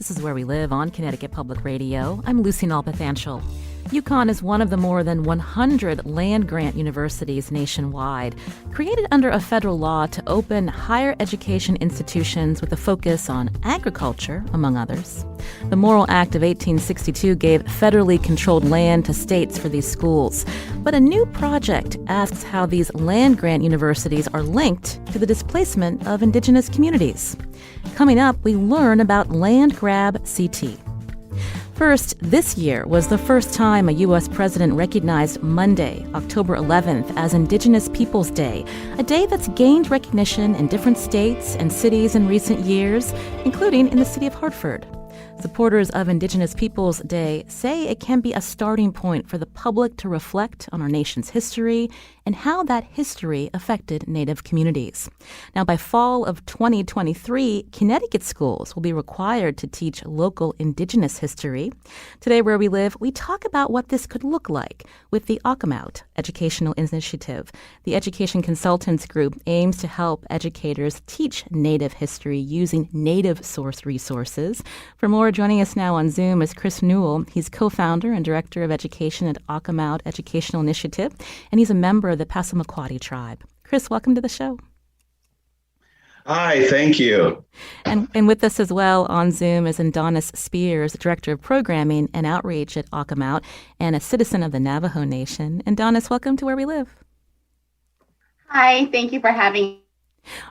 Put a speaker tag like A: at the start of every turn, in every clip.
A: This is Where We Live on Connecticut Public Radio. I'm Lucy Nalpathanchel. UConn is one of the more than 100 land-grant universities nationwide, created under a federal law to open higher education institutions with a focus on agriculture, among others. The Morrill Act of 1862 gave federally controlled land to states for these schools. But a new project asks how these land-grant universities are linked to the displacement of indigenous communities. Coming up, we learn about Land Grab CT. First, this year was the first time a U.S. president recognized Monday, October 11th, as Indigenous Peoples Day, a day that's gained recognition in different states and cities in recent years, including in the city of Hartford. Supporters of Indigenous Peoples Day say it can be a starting point for the public to reflect on our nation's history and how that history affected Native communities. Now, by fall of 2023, Connecticut schools will be required to teach local Indigenous history. Today, Where We Live, we talk about what this could look like with the Akomawt Educational Initiative. The Education Consultants Group aims to help educators teach Native history using Native source resources. For more, joining us now on Zoom is Chris Newell. He's co-founder and director of education at Akomawt Educational Initiative, and he's a member of the Passamaquoddy tribe. Chris, welcome to the show.
B: Hi, thank you.
A: And with us as well on Zoom is endawnis Spears, Director of Programming and Outreach at Akomawt and a citizen of the Navajo Nation. Endawnis, welcome to Where We Live.
C: Hi, thank you for having me.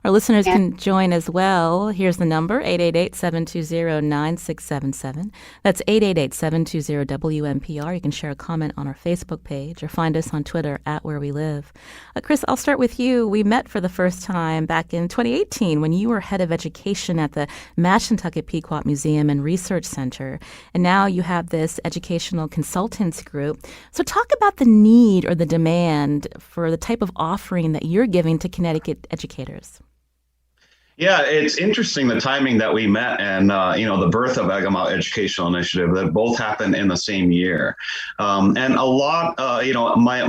A: Our listeners can join as well. Here's the number, 888-720-9677. That's 888-720-WNPR. You can share a comment on our Facebook page or find us on Twitter at Where We Live. Chris, I'll start with you. We met for the first time back in 2018 when you were head of education at the Mashantucket Pequot Museum and Research Center. And now you have this educational consultants group. So talk about the need or the demand for the type of offering that you're giving to Connecticut educators.
B: Yeah, it's interesting the timing that we met and, the birth of Akomawt Educational Initiative that both happened in the same year. And a lot, my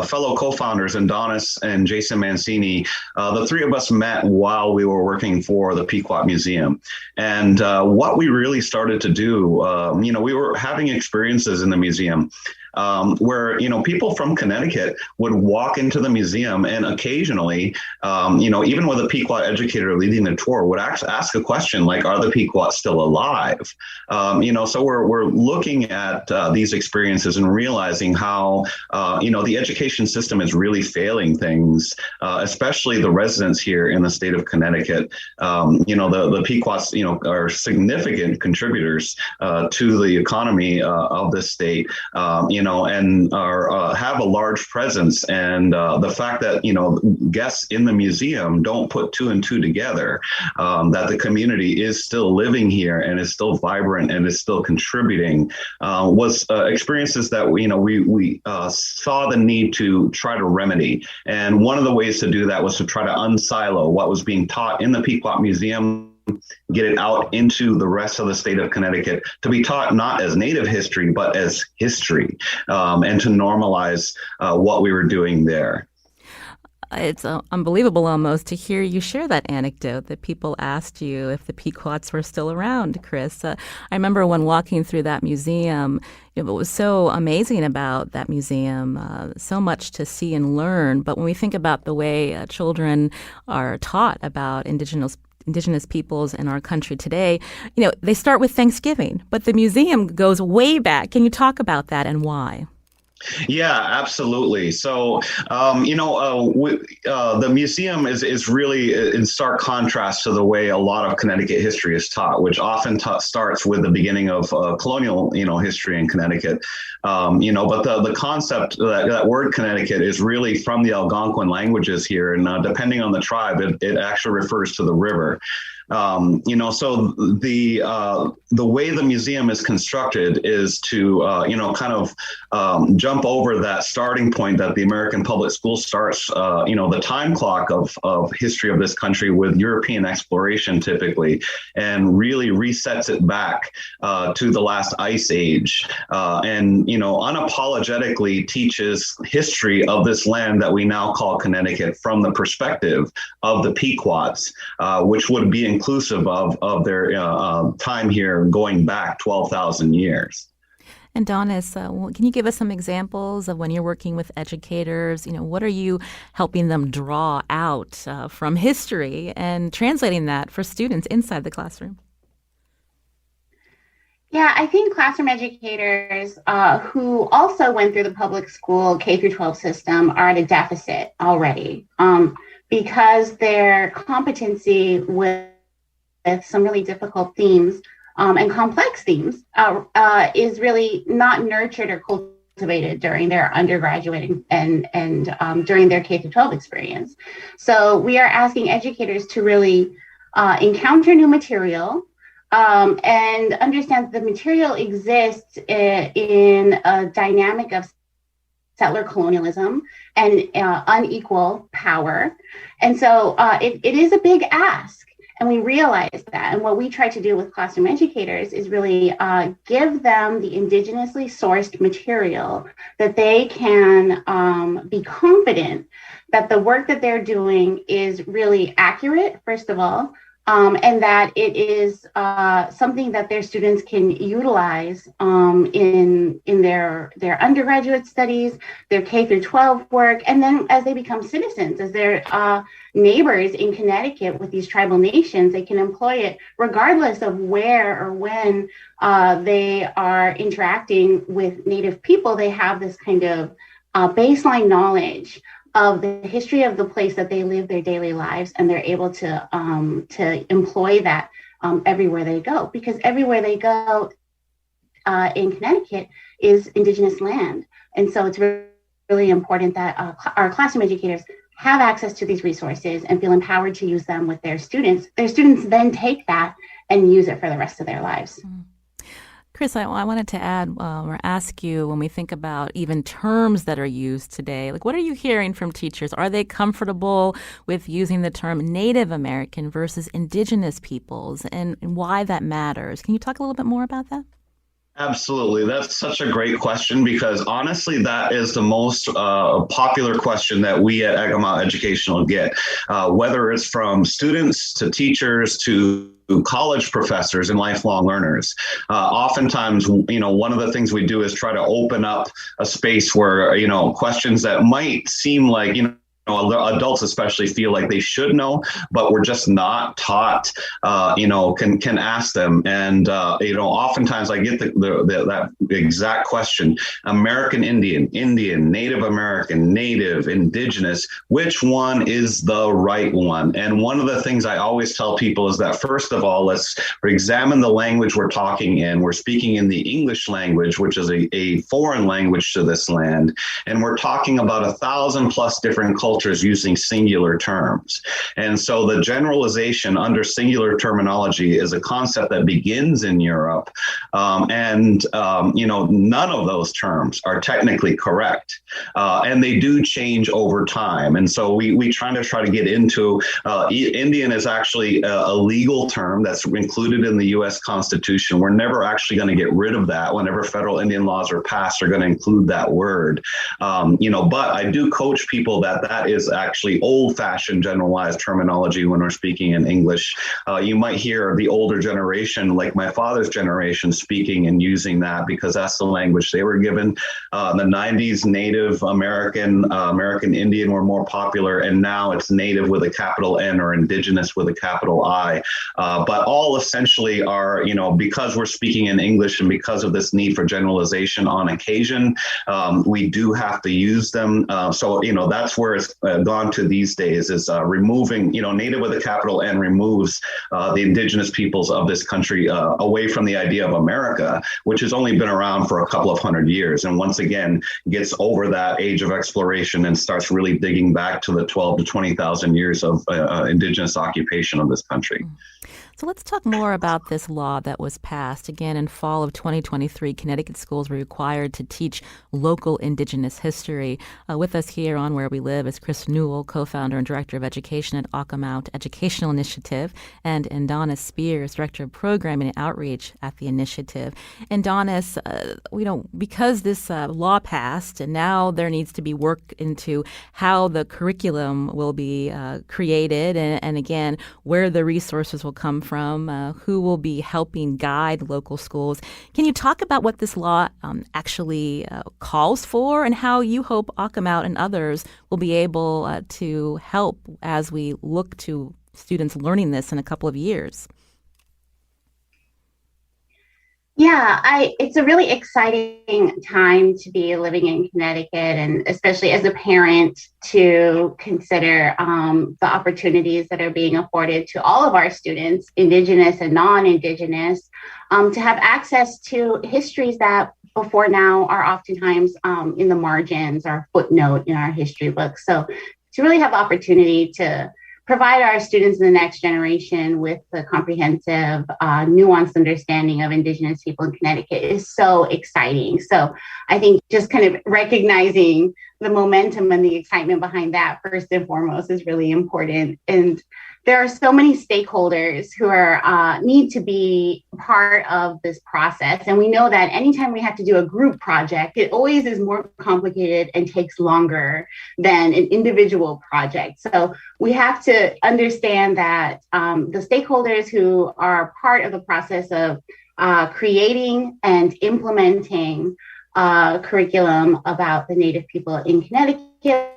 B: fellow co-founders, endawnis and Jason Mancini, the three of us met while we were working for the Pequot Museum. And what we really started to do, we were having experiences in the museum where, people from Connecticut would walk into the museum and occasionally, even with a Pequot educator leading the tour, would ask a question like, are the Pequot still alive? So we're looking at these experiences and realizing how, the education system is really failing things, especially the residents here in the state of Connecticut. The Pequots, are significant contributors to the economy of the state, and have a large presence. And the fact that, guests in the museum don't put two and two together, that the community is still living here and is still vibrant and is still contributing, was experiences that, we saw the need to try to remedy. And one of the ways to do that was to try to unsilo what was being taught in the Pequot Museum, get it out into the rest of the state of Connecticut to be taught not as Native history, but as history, and to normalize what we were doing there.
A: It's unbelievable almost to hear you share that anecdote that people asked you if the Pequots were still around, Chris. I remember when walking through that museum, it was so amazing about that museum, so much to see and learn. But when we think about the way children are taught about Indigenous peoples in our country today, they start with Thanksgiving, but the museum goes way back. Can you talk about that and why?
B: Yeah, absolutely. So, the museum is really in stark contrast to the way a lot of Connecticut history is taught, which often starts with the beginning of colonial, history in Connecticut. But the concept, that word Connecticut is really from the Algonquin languages here. And depending on the tribe, it actually refers to the river. So the way the museum is constructed is to, jump over that starting point that the American public school starts, the time clock of history of this country with European exploration typically, and really resets it back to the last ice age, and unapologetically teaches history of this land that we now call Connecticut from the perspective of the Pequots, which would be inclusive of their time here going back 12,000 years.
A: And Donis, can you give us some examples of when you're working with educators? What are you helping them draw out from history and translating that for students inside the classroom?
C: Yeah, I think classroom educators who also went through the public school K through 12 system are at a deficit already because their competency with some really difficult themes and complex themes is really not nurtured or cultivated during their undergraduate and during their K through 12 experience. So we are asking educators to really encounter new material and understand that the material exists in a dynamic of settler colonialism and unequal power. And so it is a big ask. And we realize that. And what we try to do with classroom educators is really give them the indigenously sourced material that they can be confident that the work that they're doing is really accurate, first of all, and that it is something that their students can utilize in their undergraduate studies, their K through 12 work, and then as they become citizens, as their neighbors in Connecticut with these tribal nations, they can employ it regardless of where or when they are interacting with Native people. They have this kind of baseline knowledge of the history of the place that they live their daily lives, and they're able to employ that everywhere they go, because everywhere they go in Connecticut is Indigenous land. And so it's really important that our classroom educators have access to these resources and feel empowered to use them with their students. Their students then take that and use it for the rest of their lives.
A: Chris, I wanted to add or ask you, when we think about even terms that are used today, like what are you hearing from teachers? Are they comfortable with using the term Native American versus Indigenous peoples, and why that matters? Can you talk a little bit more about that?
B: Absolutely. That's such a great question, because honestly, that is the most popular question that we at Akomawt Educational get, whether it's from students to teachers to college professors and lifelong learners. Oftentimes, one of the things we do is try to open up a space where, questions that might seem like, adults especially feel like they should know, but we're just not taught, can ask them. And, oftentimes I get that exact question: American Indian, Native American, Native, Indigenous, which one is the right one? And one of the things I always tell people is that, first of all, let's examine the language we're talking in. We're speaking in the English language, which is a foreign language to this land. And we're talking about 1,000+ different cultures using singular terms. And so the generalization under singular terminology is a concept that begins in Europe. None of those terms are technically correct. And they do change over time. And so we try to get into Indian is actually a legal term that's included in the U.S. Constitution. We're never actually going to get rid of that. Whenever federal Indian laws are passed, they're going to include that word. But I do coach people that is actually old-fashioned generalized terminology when we're speaking in English. You might hear the older generation, like my father's generation, speaking and using that because that's the language they were given. In the 90s, Native American, American Indian were more popular, and now it's Native with a capital N or Indigenous with a capital I. But all essentially are, because we're speaking in English and because of this need for generalization on occasion, we do have to use them. So that's where it's gone to these days, is removing, Native with a capital N removes the indigenous peoples of this country away from the idea of America, which has only been around for a couple of hundred years. And once again, gets over that age of exploration and starts really digging back to the 12 to 20,000 years of indigenous occupation of this country.
A: So let's talk more about this law that was passed. Again, in fall of 2023, Connecticut schools were required to teach local Indigenous history. With us here on Where We Live is Chris Newell, co-founder and director of education at Akomawt Educational Initiative, and endawnis Spears, director of programming and outreach at the initiative. Endawnis, because this law passed, and now there needs to be work into how the curriculum will be created, and again, where the resources will come from, who will be helping guide local schools. Can you talk about what this law actually calls for, and how you hope Akomawt and others will be able to help as we look to students learning this in a couple of years?
C: Yeah, it's a really exciting time to be living in Connecticut, and especially as a parent to consider the opportunities that are being afforded to all of our students, Indigenous and non-Indigenous, to have access to histories that before now are oftentimes in the margins or footnote in our history books. So to really have the opportunity to provide our students in the next generation with the comprehensive, nuanced understanding of Indigenous people in Connecticut is so exciting. So I think just kind of recognizing the momentum and the excitement behind that first and foremost is really important. And there are so many stakeholders who are need to be part of this process. And we know that anytime we have to do a group project, it always is more complicated and takes longer than an individual project. So we have to understand that the stakeholders who are part of the process of creating and implementing curriculum about the Native people in Connecticut,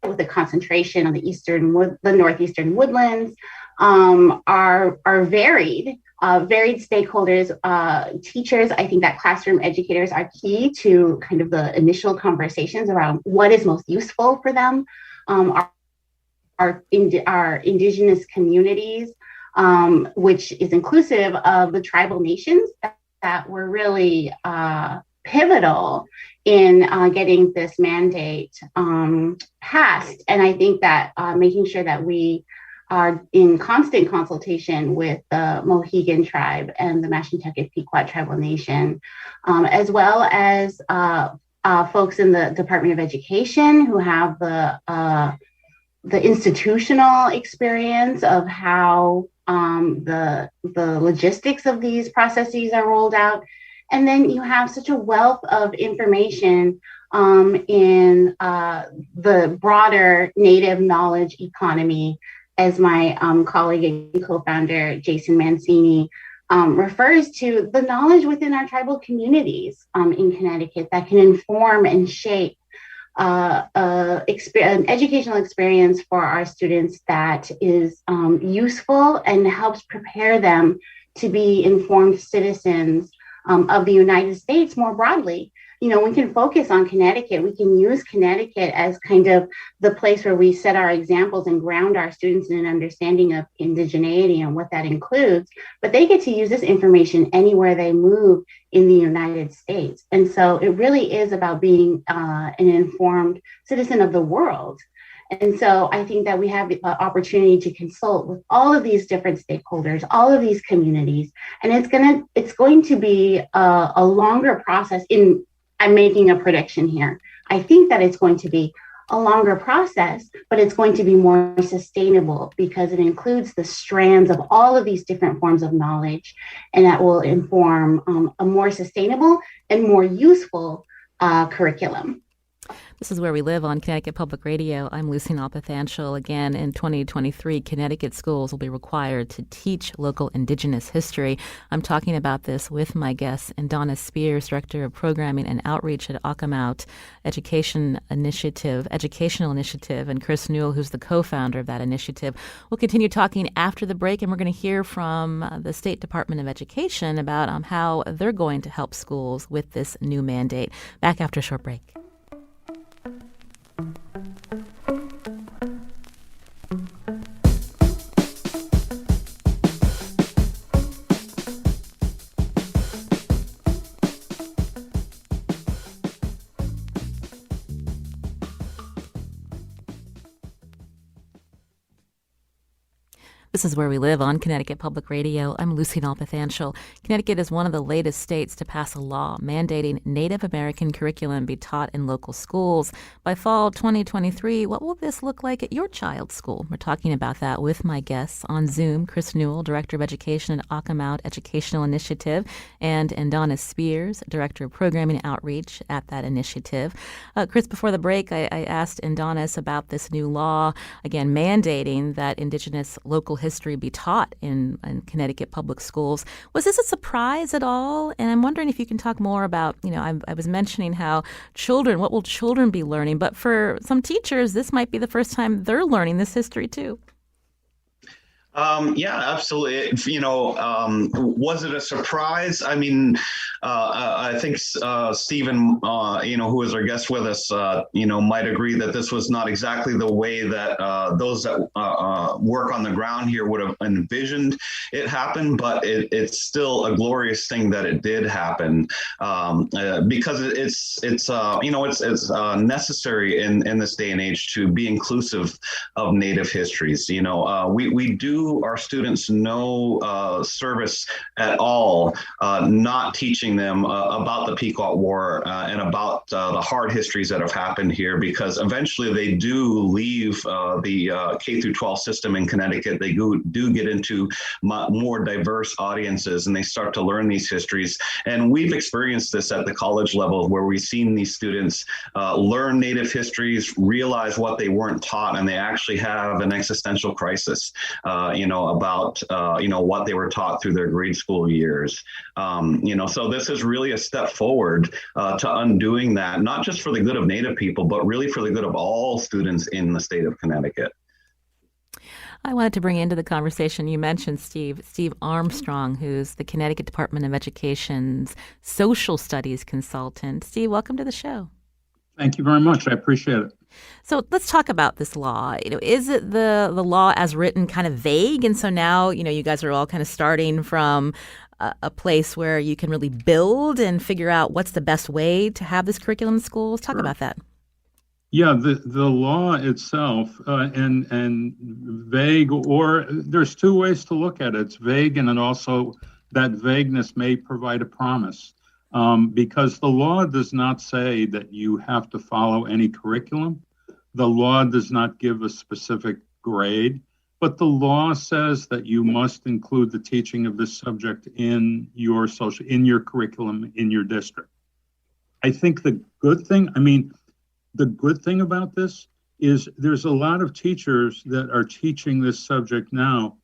C: with a concentration on the northeastern woodlands, are varied. Varied stakeholders, teachers. I think that classroom educators are key to kind of the initial conversations around what is most useful for them. Our Indigenous communities, which is inclusive of the tribal nations that were really pivotal in getting this mandate passed. And I think that making sure that we are in constant consultation with the Mohegan tribe and the Mashantucket Pequot tribal nation, as well as folks in the Department of Education who have the institutional experience of how the logistics of these processes are rolled out. And then you have such a wealth of information in the broader Native knowledge economy, as my colleague and co-founder, Jason Mancini, refers to the knowledge within our tribal communities in Connecticut that can inform and shape an educational experience for our students that is useful and helps prepare them to be informed citizens of the United States more broadly. We can focus on Connecticut. We can use Connecticut as kind of the place where we set our examples and ground our students in an understanding of indigeneity and what that includes. But they get to use this information anywhere they move in the United States. And so it really is about being an informed citizen of the world. And so I think that we have the opportunity to consult with all of these different stakeholders, all of these communities, and it's going to be a longer process. I'm making a prediction here. I think that it's going to be a longer process, but it's going to be more sustainable because it includes the strands of all of these different forms of knowledge, and that will inform a more sustainable and more useful curriculum.
A: This is Where We Live on Connecticut Public Radio. I'm Lucy Nalpathanchel. Again, in 2023, Connecticut schools will be required to teach local Indigenous history. I'm talking about this with my guest, endawnis Spears, Director of Programming and Outreach at Akomawt Educational Initiative, and Chris Newell, who's the co-founder of that initiative. We'll continue talking after the break, and we're going to hear from the State Department of Education about how they're going to help schools with this new mandate. Back after a short break. This is Where We Live on Connecticut Public Radio. I'm Lucy Nalpathanchel. Connecticut is one of the latest states to pass a law mandating Native American curriculum be taught in local schools. By fall 2023, what will this look like at your child's school? We're talking about that with my guests on Zoom, Chris Newell, Director of Education at Akomawt Educational Initiative, and endawnis Spears, Director of Programming Outreach at that initiative. Chris, before the break, I asked endawnis about this new law, again, mandating that Indigenous local history be taught in Connecticut public schools. Was this a surprise at all? And I'm wondering if you can talk more about, I was mentioning how what will children be learning? But for some teachers, this might be the first time they're learning this history too.
B: Yeah, absolutely. Was it a surprise? I mean, I think Stephen, who was our guest with us, might agree that this was not exactly the way that those that work on the ground here would have envisioned it happen, but it's still a glorious thing that it did happen because it's necessary in this day and age to be inclusive of Native histories. We do our students no service at all, not teaching them about the Pequot War and about the hard histories that have happened here, because eventually they do leave the K through 12 system in Connecticut. They do get into more diverse audiences and they start to learn these histories. And we've experienced this at the college level where we've seen these students learn Native histories, realize what they weren't taught, and they actually have an existential crisis. About what they were taught through their grade school years. So this is really a step forward to undoing that, not just for the good of Native people, but really for the good of all students in the state of Connecticut.
A: I wanted to bring into the conversation, you mentioned Steve Armstrong, who's the Connecticut Department of Education's social studies consultant. Steve, welcome to the show.
D: Thank you very much. I appreciate it.
A: So let's talk about this law. Is it the law as written kind of vague? And so now, you guys are all kind of starting from a place where you can really build and figure out what's the best way to have this curriculum in schools. Talk about that.
D: Yeah, the law itself and vague, or there's two ways to look at it. It's vague, and it also, that vagueness may provide a promise. Because the law does not say that you have to follow any curriculum. The law does not give a specific grade, but the law says that you must include the teaching of this subject in your curriculum in your district. I think the good thing about this is there's a lot of teachers that are teaching this subject now,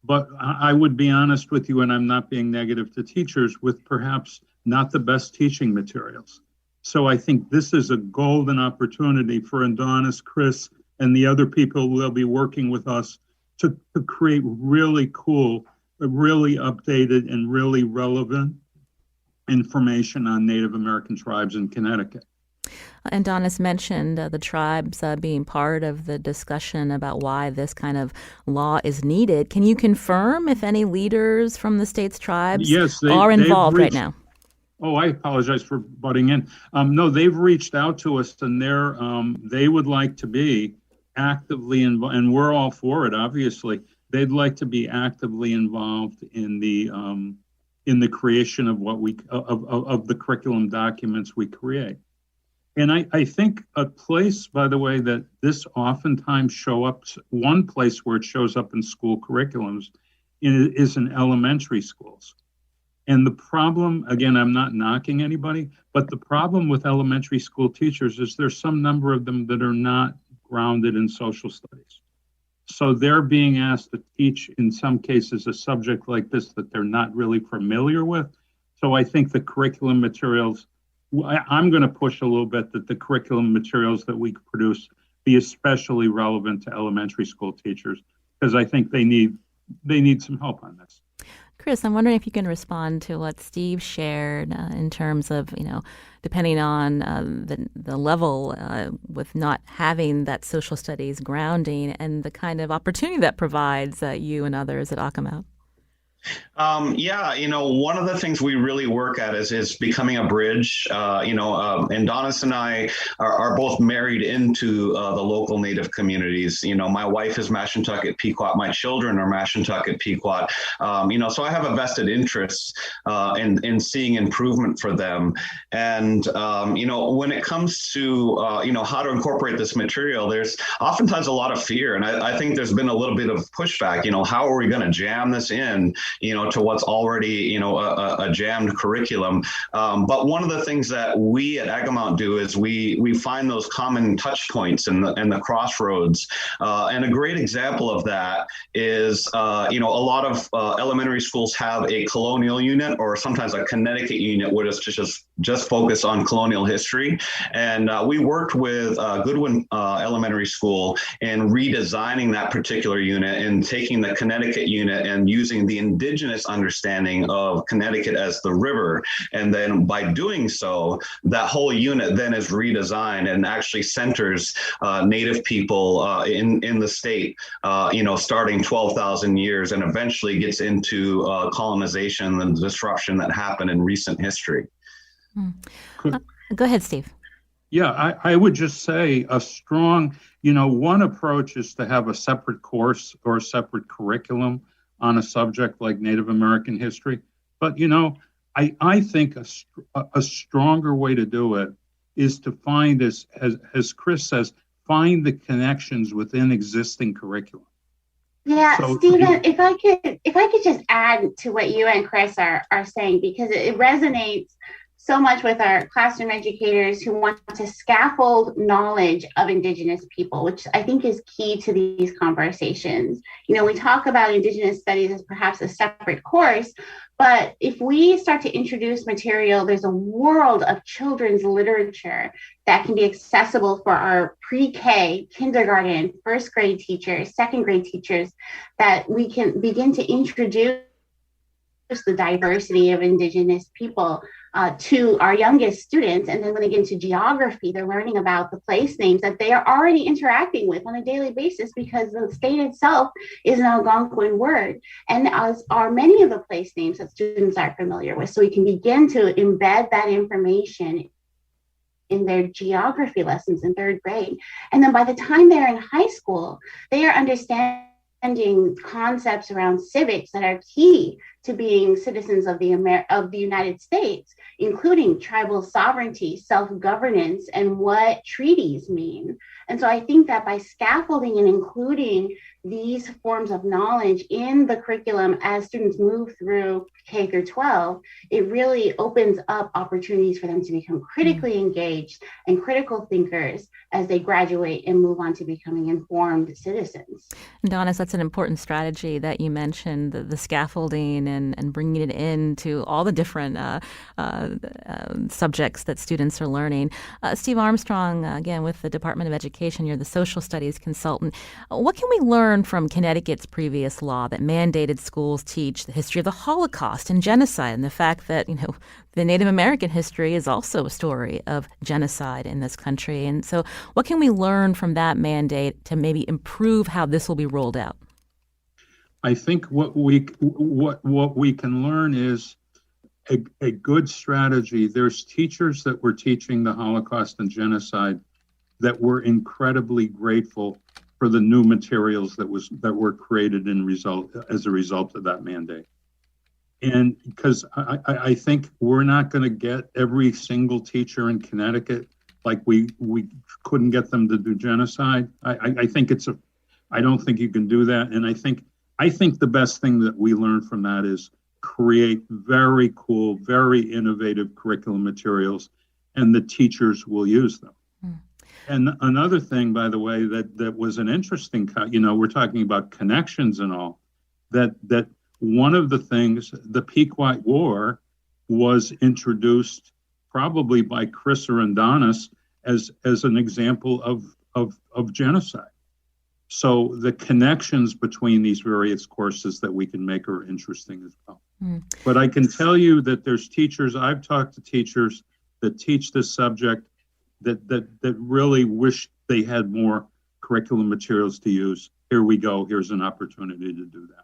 D: but I would be honest with you, and I'm not being negative to teachers, with perhaps not the best teaching materials. So I think this is a golden opportunity for endawnis, Chris, and the other people who will be working with us to create really cool, really updated, and really relevant information on Native American tribes in Connecticut.
A: Endawnis mentioned the tribes being part of the discussion about why this kind of law is needed. Can you confirm if any leaders from the state's tribes are involved right now?
D: Oh, I apologize for butting in. No, they've reached out to us, and they would like to be actively involved, and we're all for it. Obviously, they'd like to be actively involved in the creation of of the curriculum documents we create. And I think a place, by the way, that this oftentimes one place where it shows up in school curriculums is in elementary schools. And the problem, again, I'm not knocking anybody, but the problem with elementary school teachers is there's some number of them that are not grounded in social studies. So they're being asked to teach, in some cases, a subject like this that they're not really familiar with. So I think the curriculum materials, I'm going to push a little bit that the curriculum materials that we produce be especially relevant to elementary school teachers, because I think they need some help on this.
A: Chris, I'm wondering if you can respond to what Steve shared in terms of, depending on the level with not having that social studies grounding and the kind of opportunity that provides you and others at Akomawt.
B: Yeah, one of the things we really work at is becoming a bridge. Endawnis and I are both married into the local Native communities. My wife is Mashantucket Pequot. My children are Mashantucket Pequot. So I have a vested interest in seeing improvement for them. And, when it comes to, how to incorporate this material, there's oftentimes a lot of fear. And I think there's been a little bit of pushback. How are we going to jam this in, to what's already, a jammed curriculum. But one of the things that we at Akomawt do is we find those common touch points and the crossroads. And a great example of that is, a lot of elementary schools have a colonial unit or sometimes a Connecticut unit where it's just focus on colonial history. And we worked with Goodwin Elementary School in redesigning that particular unit and taking the Connecticut unit and using the indigenous understanding of Connecticut as the river. And then by doing so, that whole unit then is redesigned and actually centers Native people in the state, starting 12,000 years and eventually gets into colonization and the disruption that happened in recent history.
A: Go ahead, Steve.
D: Yeah, I would just say a strong, one approach is to have a separate course or a separate curriculum on a subject like Native American history. But, I think a stronger way to do it is to find, as Chris says, find the connections within existing curriculum.
C: Yeah, so, Stephen, if I could just add to what you and Chris are saying, because it resonates so much with our classroom educators who want to scaffold knowledge of Indigenous people, which I think is key to these conversations. We talk about Indigenous studies as perhaps a separate course, but if we start to introduce material, there's a world of children's literature that can be accessible for our pre-K, kindergarten, first grade teachers, second grade teachers, that we can begin to introduce the diversity of Indigenous people to our youngest students. And then when they get into geography, they're learning about the place names that they are already interacting with on a daily basis because the state itself is an Algonquin word, and as are many of the place names that students are familiar with. So we can begin to embed that information in their geography lessons in third grade. And then by the time they're in high school, they are understanding concepts around civics that are key to being citizens of the United States, including tribal sovereignty, self-governance, and what treaties mean. And so I think that by scaffolding and including these forms of knowledge in the curriculum as students move through K through 12, it really opens up opportunities for them to become critically engaged and critical thinkers as they graduate and move on to becoming informed citizens.
A: Endawnis, that's an important strategy that you mentioned, the scaffolding and bringing it into all the different subjects that students are learning. Steve Armstrong, again, with the Department of Education, you're the social studies consultant. What can we learn from Connecticut's previous law that mandated schools teach the history of the Holocaust and genocide, and the fact that, the Native American history is also a story of genocide in this country? And so what can we learn from that mandate to maybe improve how this will be rolled out?
D: I think what we can learn is a good strategy. There's teachers that were teaching the Holocaust and genocide that were incredibly grateful for the new materials that were created as a result of that mandate. And because I think we're not going to get every single teacher in Connecticut like we couldn't get them to do genocide. I think I don't think you can do that. And I think the best thing that we learn from that is create very cool, very innovative curriculum materials, and the teachers will use them. And another thing, by the way, that was an interesting, we're talking about connections and all, that one of the things, the Pequot War was introduced probably by Chris or Endawnis as an example of genocide. So the connections between these various courses that we can make are interesting as well. But I can tell you that there's teachers, I've talked to teachers that teach this subject that really wish they had more curriculum materials to use. Here we go. Here's an opportunity to do that.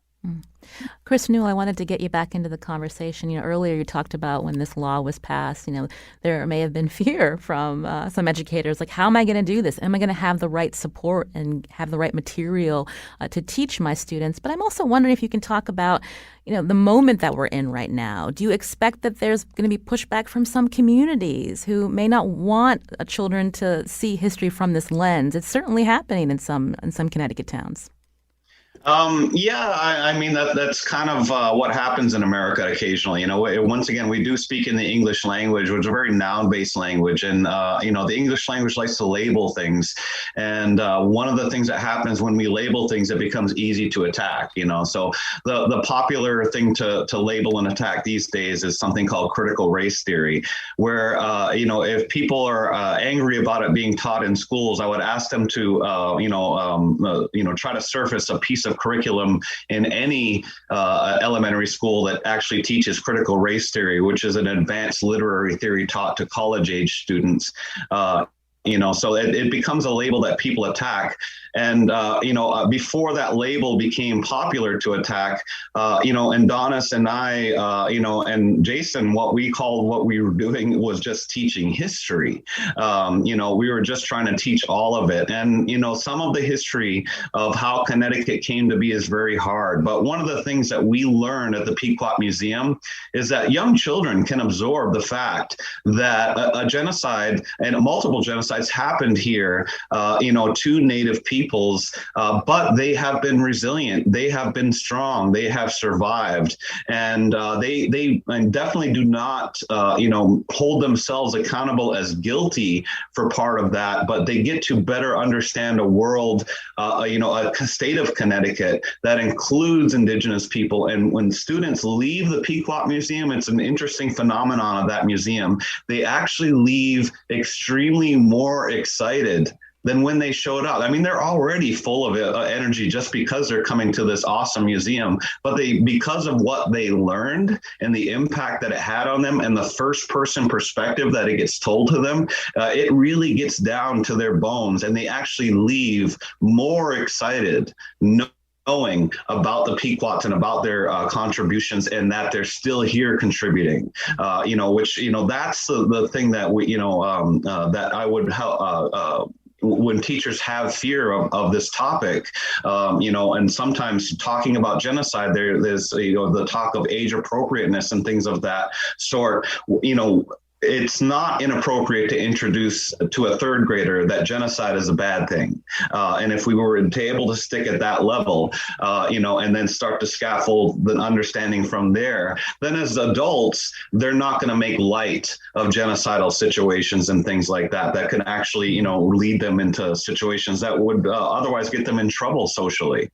A: Chris Newell, I wanted to get you back into the conversation. Earlier you talked about when this law was passed, there may have been fear from some educators, like, how am I going to do this? Am I going to have the right support and have the right material to teach my students? But I'm also wondering if you can talk about, the moment that we're in right now. Do you expect that there's going to be pushback from some communities who may not want children to see history from this lens? It's certainly happening in some Connecticut towns.
B: I mean, that's kind of what happens in America occasionally. Once again, we do speak in the English language, which is a very noun-based language. And, the English language likes to label things. And one of the things that happens when we label things, it becomes easy to attack, So the popular thing to label and attack these days is something called critical race theory, where, if people are angry about it being taught in schools, I would ask them to, try to surface a piece of curriculum in any elementary school that actually teaches critical race theory, which is an advanced literary theory taught to college age students. So it becomes a label that people attack. And, before that label became popular to attack, endawnis and I, and Jason, what we were doing was just teaching history. We were just trying to teach all of it. And, some of the history of how Connecticut came to be is very hard. But one of the things that we learned at the Pequot Museum is that young children can absorb the fact that a genocide and multiple genocides happened here, to Native peoples, but they have been resilient. They have been strong. They have survived, and they definitely do not, hold themselves accountable as guilty for part of that. But they get to better understand a world, a state of Connecticut that includes Indigenous people. And when students leave the Pequot Museum, it's an interesting phenomenon of that museum. They actually leave extremely more excited than when they showed up. I mean, they're already full of energy just because they're coming to this awesome museum, but because of what they learned and the impact that it had on them and the first person perspective that it gets told to them, it really gets down to their bones, and they actually leave more excited, knowing about the Pequots and about their contributions, and that they're still here contributing, which, that's the thing that we, that I would help, when teachers have fear of this topic, and sometimes talking about genocide, there's, the talk of age appropriateness and things of that sort, it's not inappropriate to introduce to a third grader that genocide is a bad thing. And if we were able to stick at that level, and then start to scaffold the understanding from there, then as adults, they're not going to make light of genocidal situations and things like that can actually, lead them into situations that would otherwise get them in trouble socially.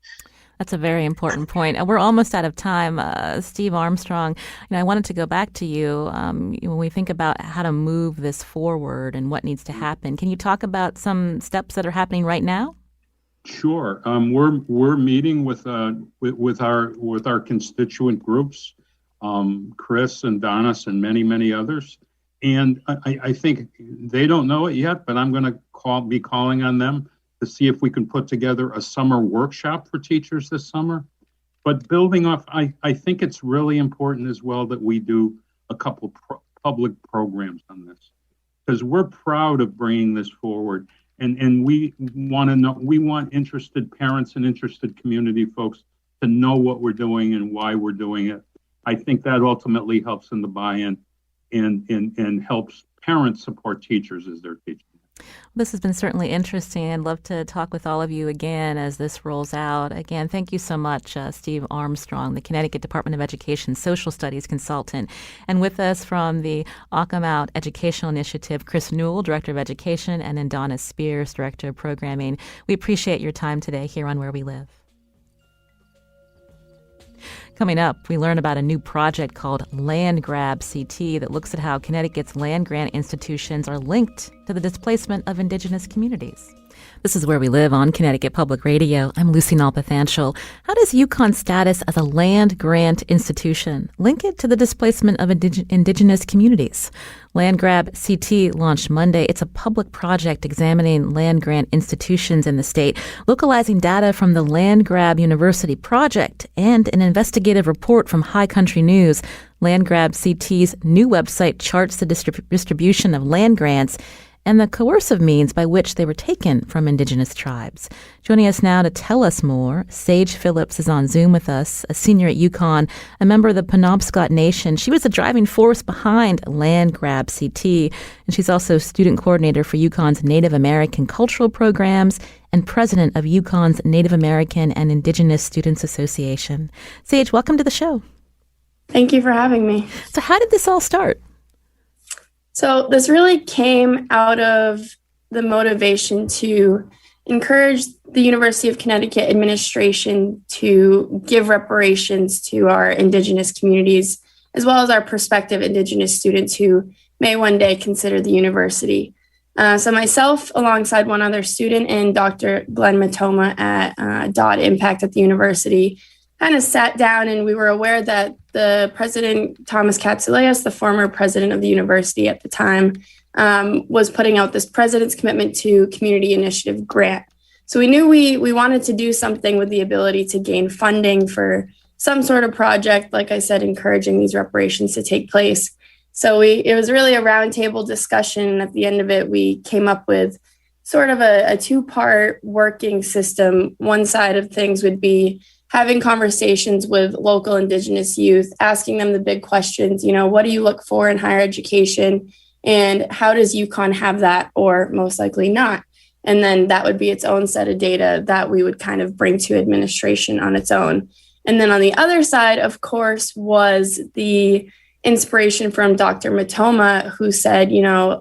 A: That's a very important point. We're almost out of time. Steve Armstrong, I wanted to go back to you. When we think about how to move this forward and what needs to happen, can you talk about some steps that are happening right now?
D: Sure. We're meeting with our constituent groups, Chris and Donis and many others. And I think they don't know it yet, but I'm going to be calling on them to see if we can put together a summer workshop for teachers this summer. But building off, I think it's really important as well that we do a couple public programs on this, because we're proud of bringing this forward. And we want interested parents and interested community folks to know what we're doing and why we're doing it. I think that ultimately helps in the buy-in and helps parents support teachers as they're teaching.
A: This has been certainly interesting. I'd love to talk with all of you again as this rolls out. Again, thank you so much, Steve Armstrong, the Connecticut Department of Education Social Studies Consultant. And with us from the Akomawt Educational Initiative, Chris Newell, Director of Education, and endawnis Spears, Director of Programming. We appreciate your time today here on Where We Live. Coming up, we learn about a new project called Land Grab CT that looks at how Connecticut's land grant institutions are linked to the displacement of Indigenous communities. This is Where We Live on Connecticut Public Radio. I'm Lucy Nalpathanchel. How does UConn's status as a land-grant institution link it to the displacement of Indigenous communities? Land Grab CT launched Monday. It's a public project examining land-grant institutions in the state, localizing data from the Land Grab University project and an investigative report from High Country News. Land Grab CT's new website charts the distribution of land grants and the coercive means by which they were taken from Indigenous tribes. Joining us now to tell us more, Sage Phillips is on Zoom with us, a senior at UConn, a member of the Penobscot Nation. She was the driving force behind Land Grab CT, and she's also student coordinator for UConn's Native American cultural programs and president of UConn's Native American and Indigenous Students Association. Sage, welcome to the show.
E: Thank you for having me.
A: So how did this all start?
E: So this really came out of the motivation to encourage the University of Connecticut administration to give reparations to our Indigenous communities, as well as our prospective Indigenous students who may one day consider the university. So myself, alongside one other student, and Dr. Glenn Matoma at DOT Impact at the university, kind of sat down, and we were aware that the president, Thomas Katsouleas, the former president of the university at the time, was putting out this President's Commitment to Community Initiative grant. So we knew we wanted to do something with the ability to gain funding for some sort of project, like I said, encouraging these reparations to take place. So it was really a roundtable discussion. And at the end of it, we came up with sort of a two-part working system. One side of things would be having conversations with local Indigenous youth, asking them the big questions, what do you look for in higher education? And how does UConn have that, or most likely not? And then that would be its own set of data that we would kind of bring to administration on its own. And then on the other side, of course, was the inspiration from Dr. Matoma, who said,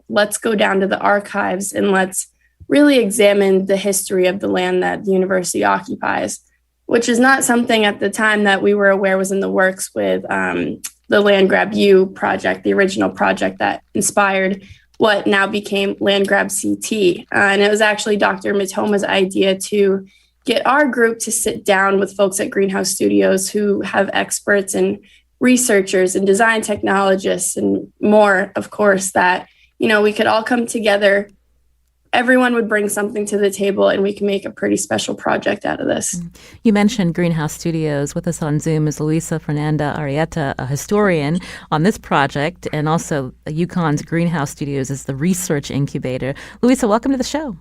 E: let's go down to the archives and let's really examine the history of the land that the university occupies, which is not something at the time that we were aware was in the works with the Land Grab U project, the original project that inspired what now became Land Grab CT. And it was actually Dr. Matoma's idea to get our group to sit down with folks at Greenhouse Studios who have experts and researchers and design technologists and more, of course, that, we could all come together. Everyone would bring something to the table, and we can make a pretty special project out of this.
A: You mentioned Greenhouse Studios. With us on Zoom is Luisa, Fernanda, Arietta, a historian on this project, and also UConn's Greenhouse Studios is the research incubator. Luisa, welcome to the show.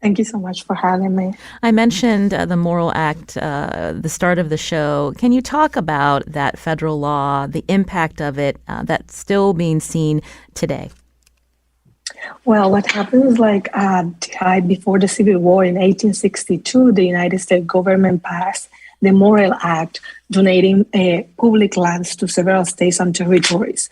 F: Thank you so much for having me.
A: I mentioned the Morrill Act, the start of the show. Can you talk about that federal law, the impact of it that's still being seen today?
F: Well, what happens before the Civil War in 1862, the United States government passed the Morrill Act, donating public lands to several states and territories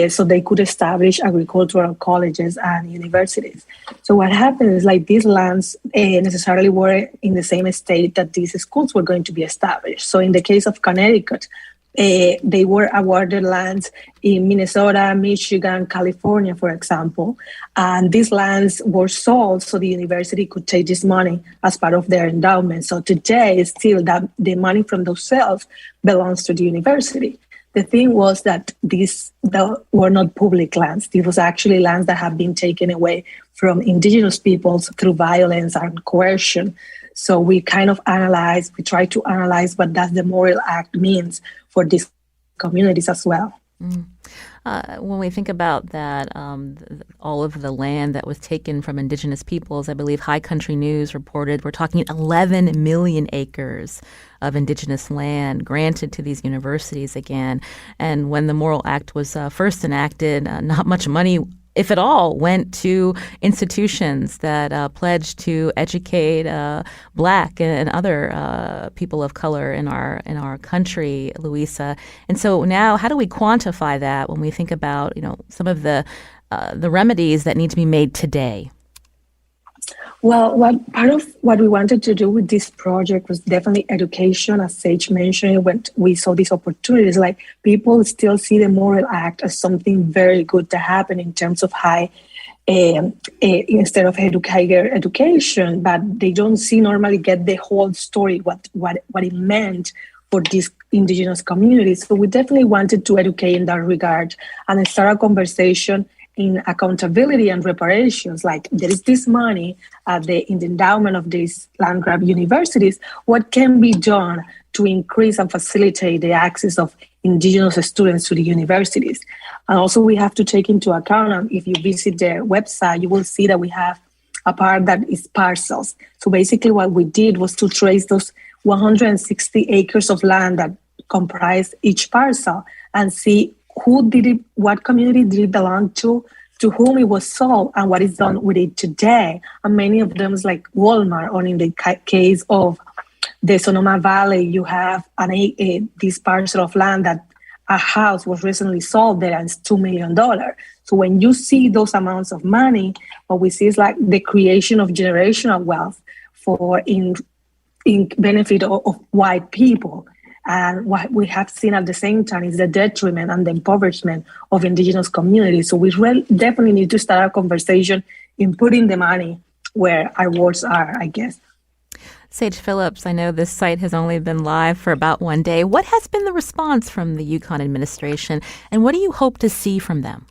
F: so they could establish agricultural colleges and universities. So what happens is these lands necessarily were in the same state that these schools were going to be established. So in the case of Connecticut, they were awarded lands in Minnesota, Michigan, California, for example. And these lands were sold so the university could take this money as part of their endowment. So today, still, that the money from those sales belongs to the university. The thing was that these were not public lands. These was actually lands that have been taken away from Indigenous peoples through violence and coercion. So we try to analyze what does the Morrill Act means for these communities as well.
A: When we think about that, all of the land that was taken from Indigenous peoples, I believe High Country News reported we're talking 11 million acres of Indigenous land granted to these universities again. And when the Morrill Act was first enacted, not much money, if at all, went to institutions that pledged to educate Black and other people of color in our country, Luisa. And so now, how do we quantify that when we think about some of the remedies that need to be made today?
F: Well, part of what we wanted to do with this project was definitely education. As Sage mentioned, when we saw these opportunities, people still see the Morrill Act as something very good to happen in terms of high instead of higher education, but they don't normally get the whole story, what it meant for these indigenous communities. So we definitely wanted to educate in that regard and start a conversation in accountability and reparations. Like, there is this money in the endowment of these land grab universities. What can be done to increase and facilitate the access of indigenous students to the universities? And also we have to take into account, if you visit their website, you will see that we have a part that is parcels. So basically what we did was to trace those 160 acres of land that comprise each parcel and see who did it, what community did it belong to whom it was sold, and what is done with it today. And many of them is like Walmart, or in the case of the Sonoma Valley, you have this parcel of land that a house was recently sold there and it's $2 million. So when you see those amounts of money, what we see is like the creation of generational wealth in benefit of white people. And what we have seen at the same time is the detriment and the impoverishment of indigenous communities. So we definitely need to start a conversation in putting the money where our words are, I guess.
A: Sage Phillips, I know this site has only been live for about one day. What has been the response from the UConn administration, and what do you hope to see from them?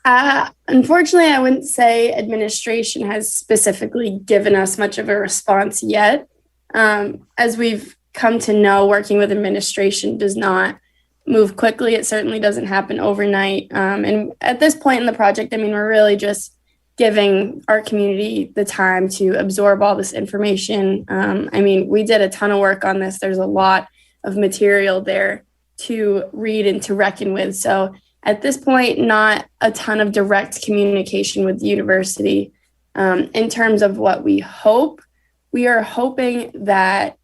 E: Unfortunately, I wouldn't say administration has specifically given us much of a response yet. As we've come to know, working with administration does not move quickly. It certainly doesn't happen overnight. And at this point in the project, I mean, we're really just giving our community the time to absorb all this information. I mean, we did a ton of work on this. There's a lot of material there to read and to reckon with. So at this point, not a ton of direct communication with the university. In terms of what we hope, we are hoping that,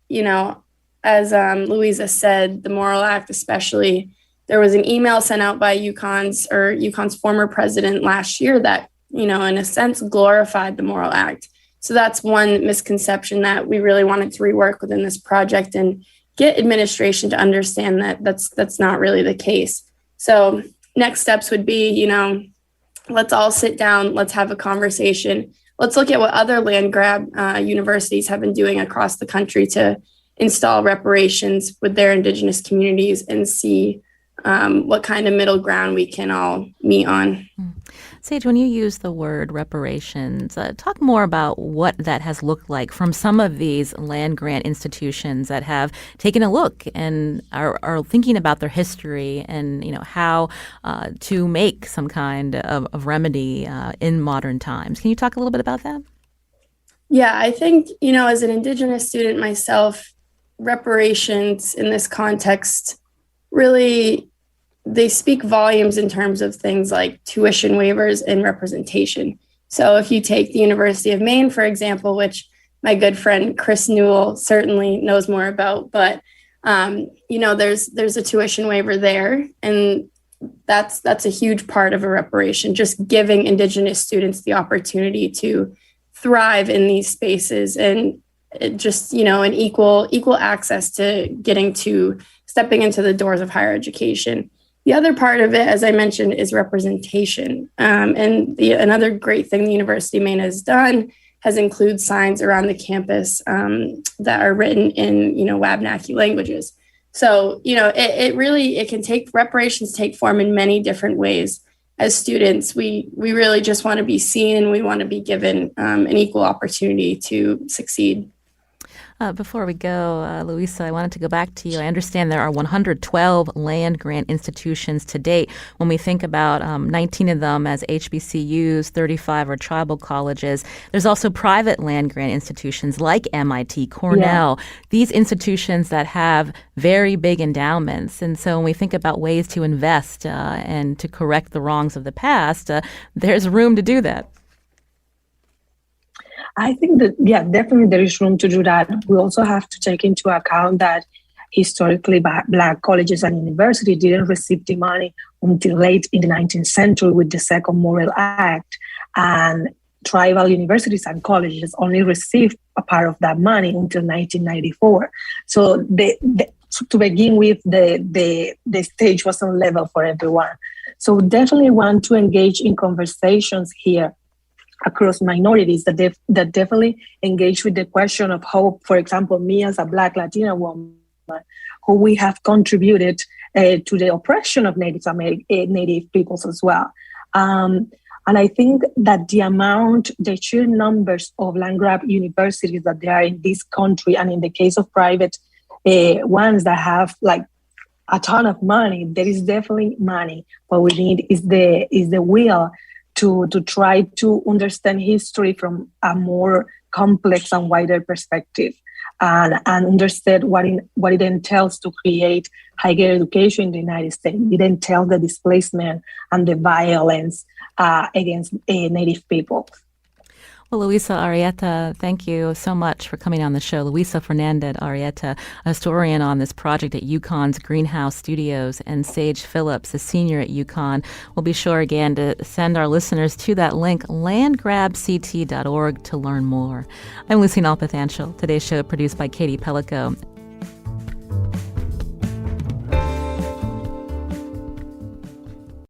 E: as Luisa said, the Moral Act especially, there was an email sent out by UConn's former president last year that, in a sense, glorified the Moral Act. So that's one misconception that we really wanted to rework within this project and get administration to understand that that's not really the case. So next steps would be, let's all sit down, let's have a conversation. Let's look at what other land grab universities have been doing across the country to install reparations with their indigenous communities and see what kind of middle ground we can all meet on.
A: Sage, when you use the word reparations, talk more about what that has looked like from some of these land grant institutions that have taken a look and are thinking about their history and, how to make some kind of remedy in modern times. Can you talk a little bit about that?
E: Yeah, I think, as an Indigenous student myself, reparations in this context really, they speak volumes in terms of things like tuition waivers and representation. So if you take the University of Maine, for example, which my good friend Chris Newell certainly knows more about, but there's a tuition waiver there, and that's a huge part of a reparation, just giving Indigenous students the opportunity to thrive in these spaces and just, an equal access to stepping into the doors of higher education. The other part of it, as I mentioned, is representation. And another great thing the University of Maine has done has include signs around the campus that are written in, Wabanaki languages. So, it can reparations take form in many different ways. As students, we really just want to be seen and we want to be given an equal opportunity to succeed.
A: Before we go, Luisa, I wanted to go back to you. I understand there are 112 land grant institutions to date. When we think about 19 of them as HBCUs, 35 are tribal colleges. There's also private land grant institutions like MIT, Cornell, these institutions that have very big endowments. And so when we think about ways to invest and to correct the wrongs of the past, there's room to do that.
F: I think that, definitely there is room to do that. We also have to take into account that historically Black colleges and universities didn't receive the money until late in the 19th century with the Second Moral Act. And tribal universities and colleges only received a part of that money until 1994. So to begin with, the stage wasn't level for everyone. So definitely want to engage in conversations here across minorities that definitely engage with the question of how, for example, me as a Black Latina woman, who we have contributed to the oppression of Native peoples as well. And I think that the sheer numbers of land-grab universities that there are in this country, and in the case of private ones that have like a ton of money, there is definitely money. What we need is the will to try to understand history from a more complex and wider perspective, and understand what it entails to create higher education in the United States. It entails the displacement and the violence against Native people.
A: Well, Luisa, Arietta, thank you so much for coming on the show. Luisa, Fernanda, and Arietta, a historian on this project at UConn's Greenhouse Studios, and Sage Phillips, a senior at UConn. We'll be sure again to send our listeners to that link, landgrabct.org, to learn more. I'm Lucy Nalpathanchel. Today's show produced by Katie Pellico.